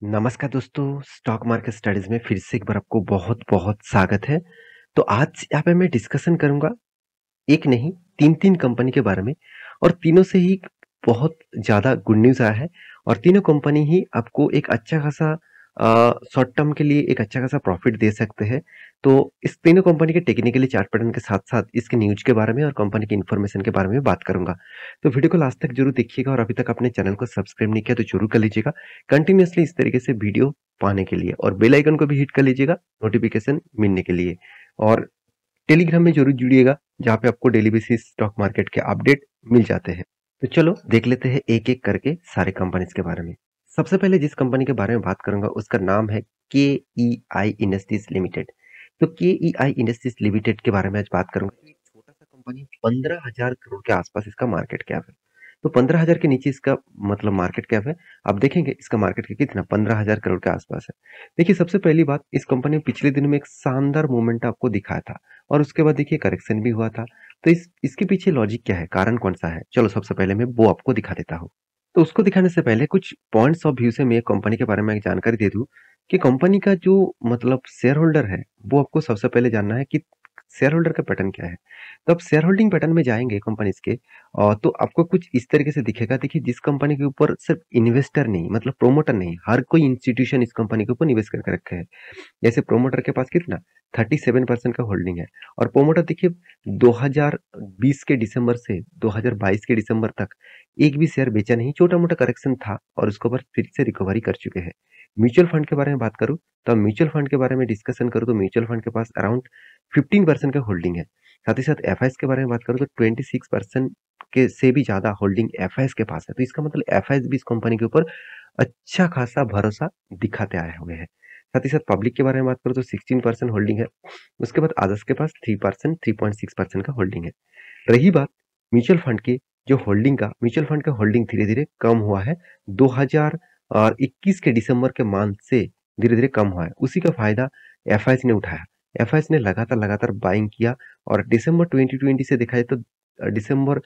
नमस्कार दोस्तों, stock market studies में फिर से एक बार आपको बहुत-बहुत स्वागत है। तो आज यहाँ पे मैं डिस्कशन करूँगा, एक नहीं 3-3 कंपनी के बारे में और तीनों से ही बहुत ज़्यादा गुड न्यूज़ आया है और तीनों कंपनी ही आपको एक अच्छा खासा शॉर्ट टर्म के लिए एक अच्छा खासा प्रॉफिट दे सकते हैं। तो इस तीनों कंपनी के टेक्निकली चार्ट पैटर्न के साथ-साथ इसके न्यूज़ के बारे में और कंपनी की इन्फॉर्मेशन के बारे में बात करूँगा। तो वीडियो को लास्ट तक ज़रूर देखिएगा और अभी तक अपने चैनल को सब्सक्राइब नहीं किया तो ज़रूर कर लीजिएगा। कंटिन्यूअसली इस तरीके से वीडियो पाने के लिए और बेल आइकन को भी हिट कर लीजिएगा नोटिफिकेशन मिलने के लिए। और टेलीग्राम में जरूर जुड़िएगा जहाँ पे आपको डेली बेसिस स्टॉक मार्केट के अपडेट मिल जाते हैं। तो चलो देख लेते हैं एक एक करके सारे कंपनीज के बारे में। सबसे पहले जिस कंपनी के बारे में बात करूंगा उसका नाम है के ई आई इंडस्ट्रीज लिमिटेड। तो के ई आई इंडस्ट्रीज लिमिटेड के बारे में आज बात करूंगा। एक छोटा सा कंपनी, 15,000 करोड़ के आसपास इसका मार्केट कैप है। तो 15,000 के नीचे इसका मतलब मार्केट कैप है। आप देखेंगे इसका मार्केट कैप कितना, 15,000 करोड़ के आसपास है। देखिए, सबसे पहली बात, इस कंपनी ने पिछले दिनों में एक शानदार मूवमेंट आपको दिखाया था और उसके बाद देखिए करेक्शन भी हुआ था। तो इसके पीछे लॉजिक क्या है, कारण कौन सा है, चलो सबसे पहले मैं वो आपको दिखा देता हूँ। तो उसको दिखाने से पहले कुछ पॉइंट्स ऑफ व्यू से मैं कंपनी के बारे में एक जानकारी दे दूं कि कंपनी का जो मतलब शेयर होल्डर है वो आपको सबसे पहले जानना है कि शेयर होल्डर का पैटर्न क्या है। तो आप शेयर होल्डिंग पैटर्न में जाएंगे कंपनीज के तो आपको कुछ इस तरीके से दिखेगा। देखिए, जिस कंपनी के ऊपर सिर्फ इन्वेस्टर नहीं मतलब प्रोमोटर नहीं, हर कोई इंस्टीट्यूशन इस कंपनी के ऊपर निवेश करके रखे हैं। जैसे प्रोमोटर के पास कितना 37% का होल्डिंग है और प्रोमोटर देखिए 2020 के दिसंबर से 2022 के दिसंबर तक एक भी शेयर बेचा नहीं। छोटा मोटा करेक्शन था और उसके ऊपर फिर से रिकवरी कर चुके हैं। म्यूचुअल फंड के बारे में बात करूं तो म्यूचुअल फंड के बारे में डिस्कशन करूं तो म्यूचुअल फंड के पास अराउंड 15% का होल्डिंग है। साथ ही साथ एफ के बारे में बात करूं तो 26% के से भी ज्यादा होल्डिंग एफ के पास है। तो इसका मतलब एफ भी इस कंपनी के ऊपर अच्छा खासा भरोसा दिखाते आए हुए हैं। साथ ही साथ पब्लिक के बारे में बात करूँ तो 16% होल्डिंग है। उसके बाद अदर्स के पास 3%, 3.6% का होल्डिंग है। रही बात म्यूचुअल फंड की, जो होल्डिंग का म्यूचुअल फंड का होल्डिंग धीरे धीरे कम हुआ है। 2021 के दिसंबर के मंथ से धीरे धीरे कम हुआ है। उसी का फायदा एफ ने उठाया। एफ ने लगातार लगातार बाइंग किया और दिसंबर 2020 से देखा जाए तो दिसंबर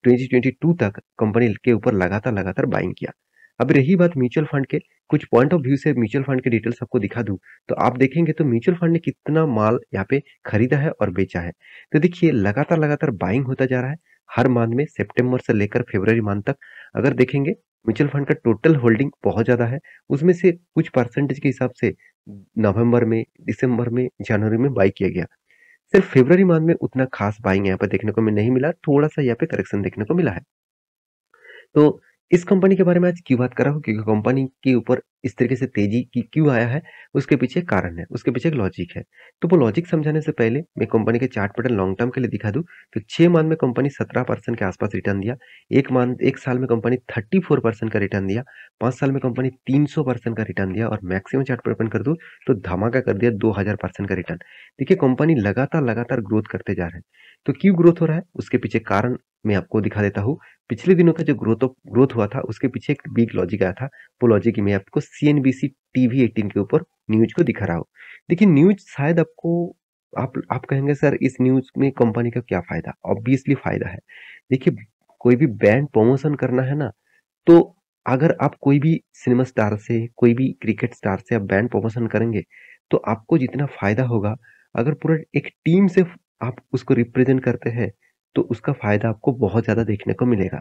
2022 तक कंपनी के ऊपर लगातार लगातार बाइंग किया। अब रही बात म्यूचुअल फंड के, कुछ पॉइंट ऑफ व्यू से म्यूचुअल फंड के डिटेल्स आपको दिखा दूं तो आप देखेंगे तो म्यूचुअल फंड ने कितना माल यहाँ पे खरीदा है और बेचा है। तो देखिए लगातार लगातार बाइंग होता जा रहा है। हर मंथ में सितंबर से लेकर फरवरी मंथ तक अगर देखेंगे म्यूचुअल फंड का टोटल होल्डिंग बहुत ज्यादा है। उसमें से कुछ परसेंटेज के हिसाब से नवंबर में, दिसंबर में, जनवरी में बाई किया गया। सिर्फ फरवरी मंथ में उतना खास बाइंग यहाँ पर देखने को नहीं मिला, थोड़ा सा यहाँ पे करेक्शन देखने को मिला है। तो इस कंपनी के बारे में आज क्यों बात कर रहा हूँ, क्योंकि कंपनी के ऊपर इस तरीके से तेजी की क्यों आया है, उसके पीछे एक कारण है, उसके पीछे एक लॉजिक है। तो वो लॉजिक समझाने से पहले मैं कंपनी के चार्ट पैटर्न लॉन्ग टर्म के लिए दिखा दूं तो 6 मंथ में कंपनी 17% के आसपास रिटर्न दिया। एक साल में कंपनी 34% का रिटर्न दिया। 5 साल में कंपनी 300% का रिटर्न दिया और मैक्सिमम चार्ट पैटर्न कर दूं तो धमाका कर दिया 2000% का रिटर्न। देखिए, कंपनी लगातार लगातार ग्रोथ करते जा रहे हैं। तो क्यों ग्रोथ हो रहा है उसके पीछे कारण मैं आपको दिखा देता हूँ। पिछले दिनों का जो ग्रोथ हुआ था उसके पीछे एक बिग लॉजिक आया था। वो लॉजिक मैं आपको सीएनबीसी टीवी 18 के ऊपर न्यूज को दिखा रहा हूँ। देखिए, न्यूज शायद आपको आप कहेंगे सर इस न्यूज में कंपनी का क्या फायदा, ऑब्वियसली फायदा है। देखिए, कोई भी ब्रांड प्रमोशन करना है ना, तो अगर आप कोई भी सिनेमा स्टार से, कोई भी क्रिकेट स्टार से आप ब्रांड प्रमोशन करेंगे तो आपको जितना फायदा होगा, अगर पूरा एक टीम से आप उसको रिप्रेजेंट करते हैं तो उसका फायदा आपको बहुत ज्यादा देखने को मिलेगा।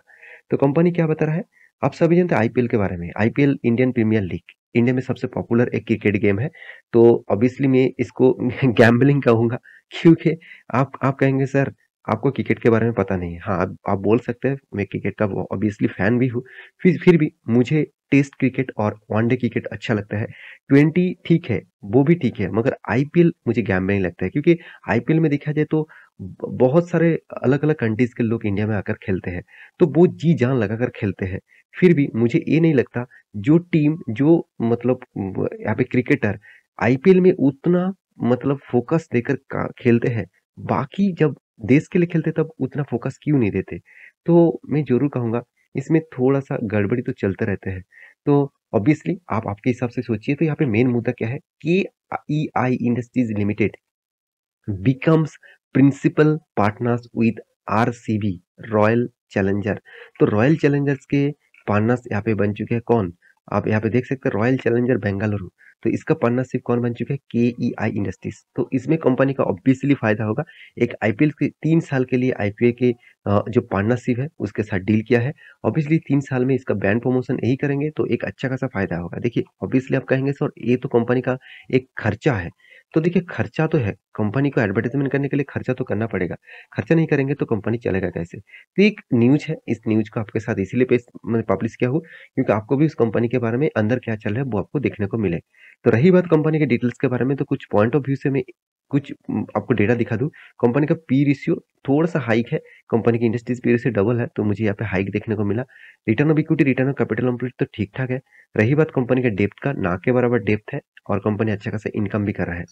तो कंपनी क्या बता रहा है, आप सभी जानते हैं आईपीएल के बारे में। IPL Indian Premier League India में सबसे पॉपुलर एक क्रिकेट गेम है। तो ऑब्वियसली मैं इसको गैम्बलिंग कहूंगा, क्योंकि आप कहेंगे सर आपको क्रिकेट के बारे में पता नहीं है। हाँ, आप बोल सकते हैं, मैं क्रिकेट का ऑब्वियसली फैन भी हूँ। फिर भी मुझे टेस्ट क्रिकेट और वनडे क्रिकेट अच्छा लगता है। 20 ठीक है, वो भी ठीक है, मगर आईपीएल मुझे गैम्बलिंग लगता है, क्योंकि आईपीएल में देखा जाए तो बहुत सारे अलग अलग कंट्रीज के लोग इंडिया में आकर खेलते हैं। तो वो जी जान लगाकर खेलते हैं। फिर भी मुझे ये नहीं लगता जो टीम जो मतलब यहाँ पे क्रिकेटर आईपीएल में उतना मतलब फोकस देकर खेलते हैं, बाकी जब देश के लिए खेलते तब उतना फोकस क्यों नहीं देते। तो मैं जरूर कहूंगा इसमें थोड़ा सा गड़बड़ी तो चलते रहते हैं। तो ऑब्वियसली आप आपके हिसाब से सोचिए, तो यहाँ पे मेन मुद्दा क्या है कि E I industries limited becomes principal partners with RCB, royal challenger. तो रॉयल चैलेंजर्स के पार्टनर्स यहाँ पे बन चुके हैं कौन, आप यहाँ पे देख सकते हैं रॉयल चैलेंजर बेंगलुरु, तो इसका पार्टनरशिप कौन बन चुका है? KEI industries. तो इसमें कंपनी का ऑब्वियसली फायदा होगा। एक आईपीएल के 3 साल के लिए आईपीएल के जो पार्टनरशिप है उसके साथ डील किया है। ऑब्वियसली 3 साल में इसका ब्रांड प्रमोशन यही करेंगे तो एक अच्छा खासा फायदा होगा। देखिए ऑब्वियसली आप कहेंगे सर ये तो कंपनी का एक खर्चा है। तो देखिए खर्चा तो है, कंपनी को एडवर्टाइजमेंट करने के लिए खर्चा तो करना पड़ेगा। खर्चा नहीं करेंगे तो कंपनी चलेगा कैसे? तो एक न्यूज़ है, इस न्यूज़ को आपके साथ इसीलिए पेश मैं पब्लिश किया हूँ क्योंकि आपको भी उस कंपनी के बारे में अंदर क्या चल रहा है वो आपको देखने को मिले। तो रही बात कंपनी के डिटेल्स के बारे में, तो कुछ पॉइंट ऑफ व्यू से मैं कुछ आपको डेटा दिखा दूँ। कंपनी का पी रेशियो थोड़ा-सा हाइक है, कंपनी की इंडस्ट्रीज़ पी रेशियो डबल है, तो मुझे यहाँ पे हाइक देखने को मिला। Return of equity, return of capital employed तो ठीक-ठाक है। रही बात कंपनी के डेप्थ का, ना के बराबर डेप्थ है और कंपनी अच्छा खासा इनकम भी कर रहा है।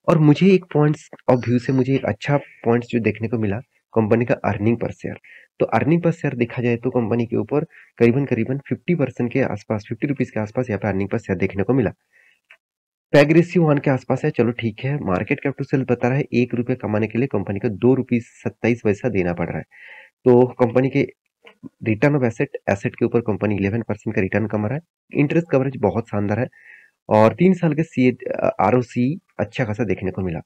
और मुझे एक पॉइंट्स ऑफ व्यू से मुझे एक अच्छा पॉइंट्स जो देखने को मिला, कंपनी का अर्निंग पर शेयर। तो अर्निंग पर शेयर देखा जाए तो कंपनी के ऊपर करीबन-करीबन 50% के आसपास, ₹50 के आसपास यहाँ पे अर्निंग पर शेयर देखने को मिला। पैग रेशियो 1 के आसपास है, चलो ठीक है। मार्केट कैप टू सेल बता रहा है ₹1 कमाने के लिए कंपनी को ₹2.27 देना पड़ रहा है। तो कंपनी के रिटर्न ऑफ एसेट, एसेट के ऊपर कंपनी 11% का रिटर्न कमा रहा है। इंटरेस्ट कवरेज बहुत शानदार है और 3 साल के आरओसी अच्छा खासा देखने को मिला।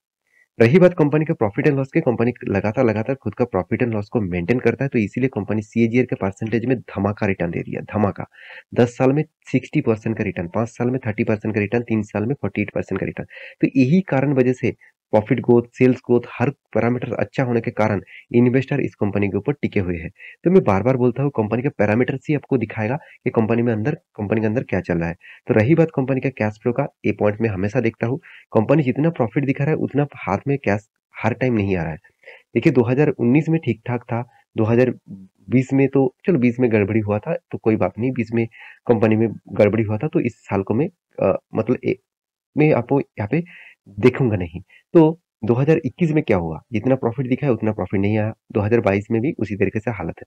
रही बात कंपनी के प्रॉफिट एंड लॉस की, कंपनी लगातार खुद का प्रॉफिट एंड लॉस को मेंटेन करता है, तो इसीलिए कंपनी सीएजीआर के परसेंटेज में धमाका रिटर्न दे दिया, धमाका। 10 साल में 60% का रिटर्न, 5 साल में 30% का रिटर्न, 3 साल में 48% का रिटर्न। तो यही कारण वजह से प्रॉफिट ग्रोथ, सेल्स ग्रोथ, हर पैरामीटर अच्छा होने के कारण इन्वेस्टर इस कंपनी के ऊपर टिके हुए हैं। तो मैं बार-बार बोलता हूँ कंपनी के पैरामीटर्स ही आपको दिखाएगा कि कंपनी के अंदर क्या चल रहा है। तो रही बात कंपनी का कैश फ्लो का, ये पॉइंट मैं हमेशा देखता हूँ। कंपनी जितना प्रॉफिट दिखा रहा है उतना हाथ में कैश हर टाइम नहीं आ रहा है। देखिए 2019 में ठीक-ठाक था, 2020 में तो चलो 20 में गड़बड़ी हुआ था तो कोई बात नहीं, 20 में कंपनी में गड़बड़ी हुआ था तो इस साल को मैं मतलब मैं आपको यहाँ पे देखूँगा नहीं। तो 2021 में क्या हुआ? जितना प्रॉफिट दिखा है उतना प्रॉफिट नहीं आया, 2022 में भी उसी तरीके से हालत है।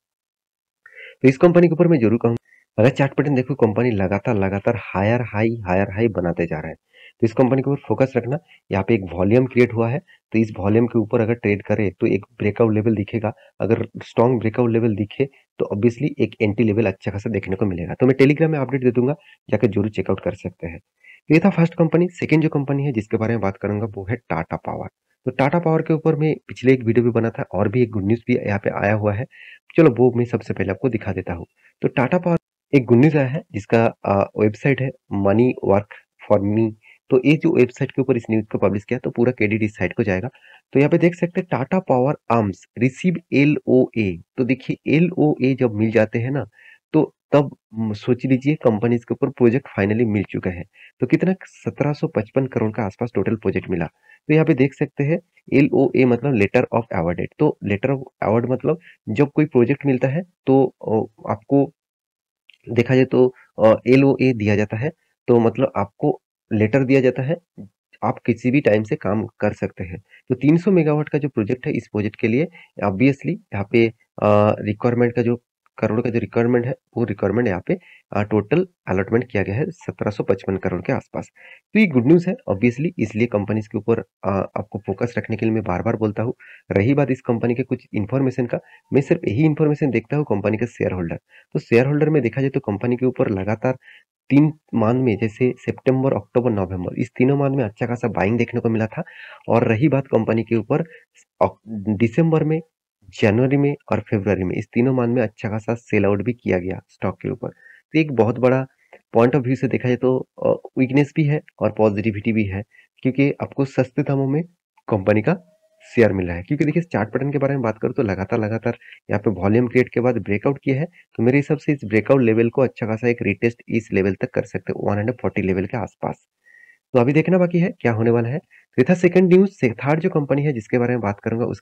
तो इस कंपनी के ऊपर मैं ज़रूर कहूँ, अगर चार्ट पैटर्न देखो कंपनी लगातार हायर हाई बनाते जा रहा है। तो इस कंपनी के ऊपर फोकस रखना। यहाँ पे एक वॉल्यूम क्रिएट हुआ है, तो इस वॉल्यूम के ऊपर अगर ट्रेड करे तो एक ब्रेकआउट लेवल दिखेगा। अगर स्ट्रॉन्ग ब्रेकआउट लेवल दिखे तो ऑब्वियसली एक एंट्री लेवल अच्छा खासा देखने को मिलेगा। तो मैं टेलीग्राम में अपडेट दे दूंगा, जाकर जरूर चेकआउट कर सकते हैं। तो ये था फर्स्ट कंपनी। सेकंड जो कंपनी है जिसके बारे में बात करूंगा वो है टाटा पावर। तो टाटा पावर के ऊपर मैं पिछले एक वीडियो भी बना था और भी एक गुड न्यूज़ भी यहाँ पे आया हुआ है। चलो वो मैं सबसे पहले आपको दिखा देता हूँ। तो टाटा पावर एक गुड न्यूज़ आया है जिसका वेबसाइट है मनी वर्क फॉर मी। तो ये जो वेबसाइट के ऊपर इस न्यूज़ को पब्लिश किया तो पूरा क्रेडिट इस साइट को जाएगा। तो यहाँ पे देख सकते हैं Tata power arms receive LOA. तो देखिए एलओए जब मिल जाते हैं ना तो तब सोच लीजिए कंपनीज के ऊपर प्रोजेक्ट फाइनली मिल चुका है। तो कितना 1755 करोड़ का आसपास टोटल प्रोजेक्ट मिला। तो यहाँ पे देख सकते हैं एलओए मतलब लेटर ऑफ अवॉर्डेड। तो लेटर ऑफ अवॉर्ड मतलब जब कोई प्रोजेक्ट मिलता है तो आपको देखा जाए तो एलओए दिया जाता है। तो मतलब आपको लेटर दिया जाता है, आप किसी भी टाइम से काम कर सकते हैं। तो 300 मेगावाट का जो प्रोजेक्ट है, इस प्रोजेक्ट के लिए ऑब्वियसली यहाँ पे रिक्वायरमेंट का जो करोड़ का जो रिक्वायरमेंट है, वो रिक्वायरमेंट यहाँ पे टोटल अलॉटमेंट किया गया है 1755 करोड़ के आसपास। तो ये गुड न्यूज़ है ऑब्वियसली, इसलिए कंपनीज के ऊपर आपको फोकस रखने के लिए मैं बार-बार बोलता हूँ। रही बात इस कंपनी के कुछ इन्फॉर्मेशन का, मैं सिर्फ यही इन्फॉर्मेशन देखता हूँ कंपनी के शेयर होल्डर। तो शेयर होल्डर में देखा जाए तो कंपनी के ऊपर लगातार 3 मंथ में जैसे सितंबर, अक्टूबर, नवंबर इस तीनों मंथ में अच्छा खासा बाइंग देखने को मिला था। और रही बात कंपनी के ऊपर दिसंबर में, जनवरी में और फरवरी में इस तीनों मंथ में अच्छा खासा सेल आउट भी किया गया स्टॉक के ऊपर। तो एक बहुत बड़ा पॉइंट ऑफ व्यू से देखा जाए तो वीकनेस भी है और पॉजिटिविटी भी है क्योंकि आपको सस्ते दामों में कंपनी का शेयर मिल रहा है। क्योंकि देखिए चार्ट पैटर्न के बारे में बात करूँ तो लगातार यहाँ पे वॉल्यूम क्रिएट के बाद ब्रेकआउट किया है। तो मेरे हिसाब से इस ब्रेकआउट लेवल को अच्छा खासा एक रिटेस्ट इस लेवल तक कर सकते हो 140 लेवल के आसपास। तो अभी देखना बाकी है क्या होने वाला है। तो ये था सेकंड न्यूज़। से थर्ड जो कंपनी है जिसके बारे में बात करूंगा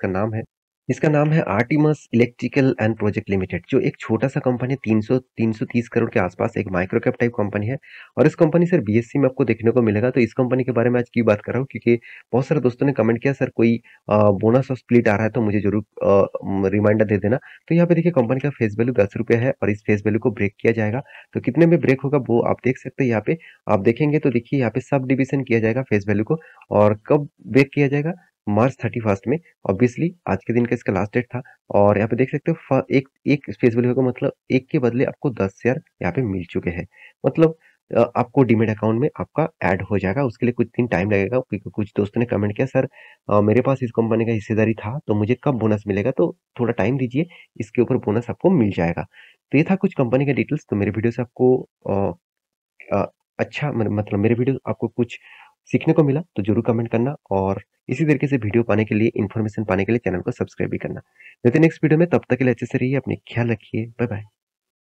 इसका नाम है Artemis electrical and project limited, जो एक छोटा-सा कंपनी है। 330 करोड़ के आसपास एक माइक्रो कैप टाइप कंपनी है और इस कंपनी से बीएससी में आपको देखने को मिलेगा। तो इस कंपनी के बारे में आज क्यों बात कर रहा हूँ क्योंकि बहुत सारे दोस्तों ने कमेंट किया, सर कोई बोनस और स्प्लिट आ रहा है तो मुझे ज़रूर रिमाइंडर दे देना। तो यहाँ पे देखिए कंपनी का फेस वैल्यू ₹10 है और इस फेस वैल्यू को ब्रेक किया जाएगा। तो कितने में ब्रेक होगा वो आप देख सकते हैं यहाँ पे। आप देखेंगे तो देखिए यहाँ पे सब डिविज़न किया जाएगा फेस वैल्यू को और कब ब्रेक किया जाएगा? मार्च 31 में। ऑब्वियसली आज के दिन का इसका लास्ट डेट था और यहाँ पे देख सकते हो एक एक फेस वैल्यू का मतलब एक के बदले आपको 10 शेयर यहाँ पे मिल चुके हैं। मतलब आपको डीमैट अकाउंट में आपका ऐड हो जाएगा। उसके लिए कुछ दिन टाइम लगेगा क्योंकि कुछ दोस्तों ने कमेंट किया, सर मेरे पास इस कंपनी का हिस्सेदारी था तो मुझे कब बोनस मिलेगा? तो थोड़ा टाइम दीजिए, इसके ऊपर बोनस आपको मिल जाएगा। तो ये था कुछ कंपनी का डिटेल्स। तो मेरे वीडियो से आपको अ, अच्छा मतलब मेरे वीडियो आपको कुछ सीखने को मिला तो ज़रूर कमेंट करना, और इसी तरीके से वीडियो पाने के लिए, इन्फॉर्मेशन पाने के लिए चैनल को सब्सक्राइब भी करना। मिलते हैं नेक्स्ट वीडियो में, तब तक के लिए अच्छे से रहिए, अपनी ख्याल रखिए। Bye bye.